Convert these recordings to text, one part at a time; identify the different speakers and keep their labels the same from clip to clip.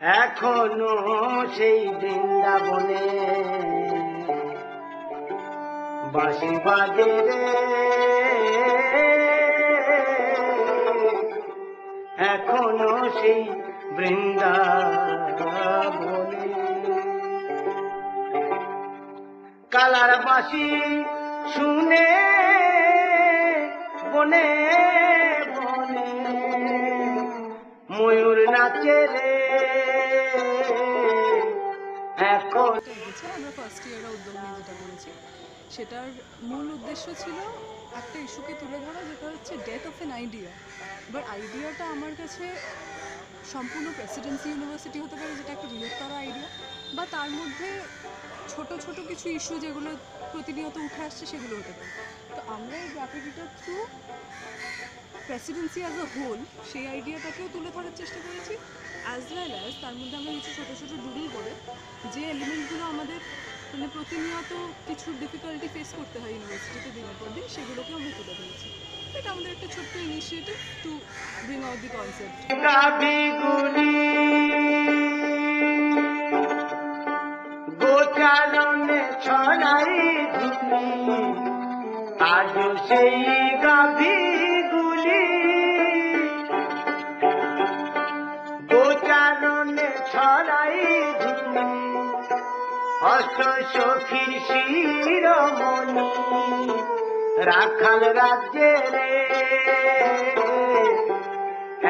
Speaker 1: এখনো সেই বৃন্দাবনে বাঁশি বাজে রে, এখনো সেই বৃন্দাবনে কালার বাঁশি শুনে বনে বনে ময়ূর নাচে রে। এখন
Speaker 2: আমরা ফার্স্ট ইয়ারে উদ্যোগ নিয়ে যেটা করেছি সেটার মূল উদ্দেশ্য ছিল একটা ইস্যুকে তুলে ধরা, যেটা হচ্ছে ডেথ অফ এন আইডিয়া। এবার আইডিয়াটা আমার কাছে সম্পূর্ণ প্রেসিডেন্সি ইউনিভার্সিটি হতে পারে, যেটা একটা বৃহত্তর আইডিয়া, বা তার মধ্যে ছোট ছোট কিছু ইস্যু যেগুলো প্রতিনিয়ত উঠে আসছে সেগুলো হতে পারে। তো আমরা এই গ্রাফিটিটার through Presidency as a whole সেই আইডিয়াটাকেও তুলে ধরার চেষ্টা করেছি, অ্যাজ ওয়েল অ্যাজ তার মধ্যে আমরা কিছু ছোটো ছোটো ডুডল করে যে এলিমেন্টগুলো আমাদের মানে প্রতিনিয়ত কিছু ডিফিকাল্টি ফেস করতে হয় ইউনিভার্সিটিতে দিনের পর দিন, সেগুলোকেও আমরা তুলে ধরেছি। এটা আমাদের একটা ছোট্ট initiative to bring out the concept.
Speaker 1: গোচারণে ছড়াই ধুলি আজ সেই গাভীগুলি, গোচারণে ছড়াই ধুলি অষ্ট সখীর শিরোমণি রাখাল রাজ্যে রে,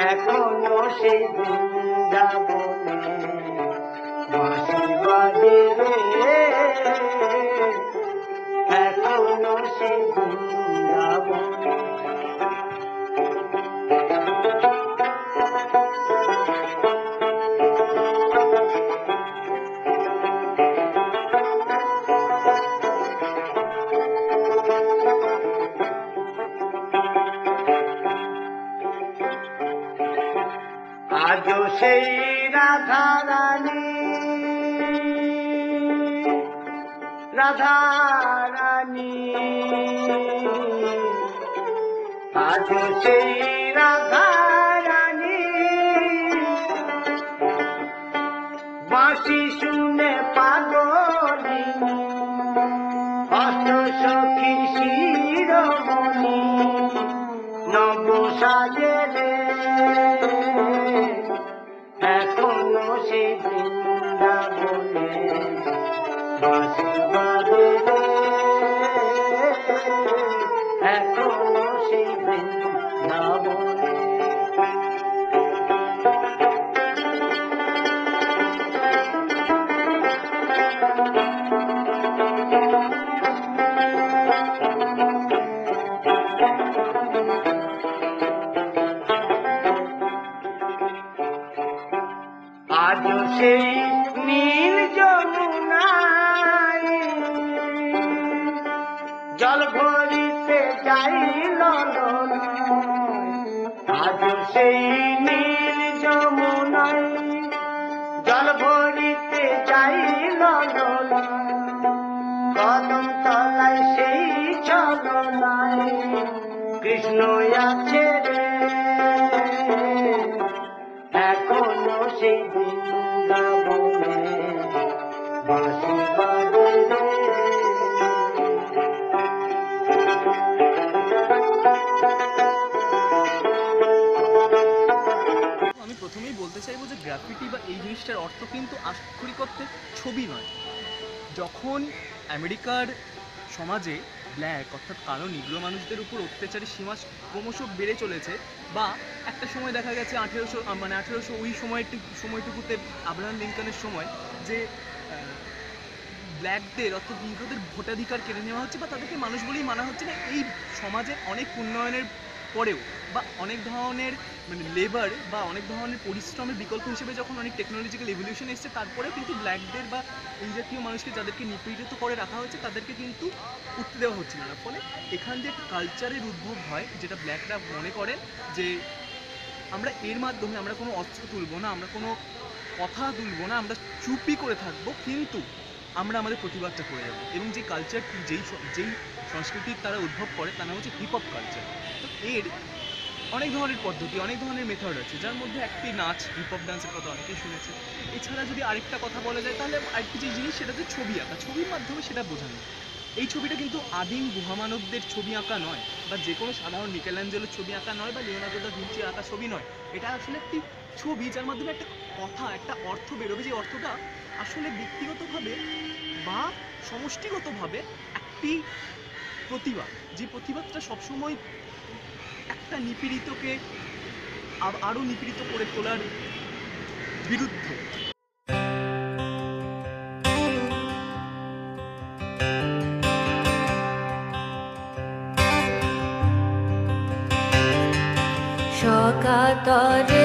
Speaker 1: এখনো সেই বৃন্দাবনে বাঁশি বাজে রে, এখনো সেই বৃন্দাবনে। আজও সেই রাধা রানী, রাধা রানী, আজও সেই রাধা রানী বাঁশি শুনে পাগলিনী অষ্ট সখীর শিরোমণি নব সাজে রে, এখনো সেই বৃন্দাবনে বাঁশি বাজে রে, এখনো সেই বৃন্দাবনে। আজও সেই নীল যমুনায় জল ভরিতে যাইল না, আজও সেই নীল যমুনায় জল ভরিতে যাইল না, কদম তলায় সেই চলনায় কৃষ্ণ আছে রে, এখনো সেই বৃন্দাবনে বাঁশি বাজে রে।
Speaker 3: আমি প্রথমেই বলতে চাইবো যে গ্রাফিটি বা এই জিনিসটার অর্থ কিন্তু আক্ষরিক অর্থে ছবি নয়। যখন আমেরিকার সমাজে ব্ল্যাক অর্থাৎ কালো নিগ্রো মানুষদের উপর অত্যাচারের সীমা ক্রমশ বেড়ে চলেছে, বা একটা সময় দেখা গেছে 1800 ওই সময়টুকুতে আব্রাহাম লিঙ্কনের সময় যে ব্ল্যাকদের অর্থাৎ নিগ্রোদের ভোটাধিকার কেড়ে নেওয়া হচ্ছে বা তাদেরকে মানুষ বলেই মানা হচ্ছে না, এই সমাজে অনেক উন্নয়নের পরেও বা অনেক ধরনের লেবার বা অনেক ধরনের পরিশ্রমের বিকল্প হিসেবে যখন অনেক টেকনোলজিক্যাল এভলিউশন এসছে, তারপরেও কিন্তু ব্ল্যাকদের বা এই জাতীয় মানুষকে যাদেরকে নিপীড়িত করে রাখা হচ্ছে তাদেরকে কিন্তু উঠতে দেওয়া হচ্ছে না। ফলে এখান দিয়ে একটা কালচারের উদ্ভব হয়, যেটা ব্ল্যাকরা মনে করেন যে আমরা এর মাধ্যমে আমরা কোনো অস্ত্র তুলবো না, আমরা কোনো কথা তুলবো না, আমরা চুপি করে থাকবো, কিন্তু আমরা আমাদের প্রতিবাদটা করে যাবো। এবং যে কালচারটি যেই সংস্কৃতির তারা উদ্ভব করে তার নাম হচ্ছে হিপ হপ কালচার। তো এর অনেক ধরনের পদ্ধতি, অনেক ধরনের মেথড আছে, যার মধ্যে একটি নাচ, হিপ হপ ডান্সের কথা অনেকেই শুনেছে। এছাড়া যদি আরেকটা কথা বলা যায় তাহলে আরেকটি যে জিনিস, সেটা হচ্ছে ছবি আঁকা। ছবির মাধ্যমে সেটা বোঝানো। এই ছবিটা কিন্তু আদিম গুহামানবদের ছবি আঁকা নয়, বা যে কোনো সাধারণ মিকেলাঞ্জেলোর ছবি আঁকা নয়, বা লিওনার্দো দা ভিঞ্চির আঁকা ছবি নয়। এটা আসলে একটি ছবি যার মাধ্যমে একটা কথা, একটা অর্থ বেরোবে, যে অর্থটা আসলে ব্যক্তিগতভাবে বা সমষ্টিগতভাবে একটি প্রতিবাদ, যে প্রতিবাদটা সবসময় একটা নিপীড়িতকে আরো নিপীড়িত করে তোলার বিরুদ্ধে।
Speaker 4: সকাতরে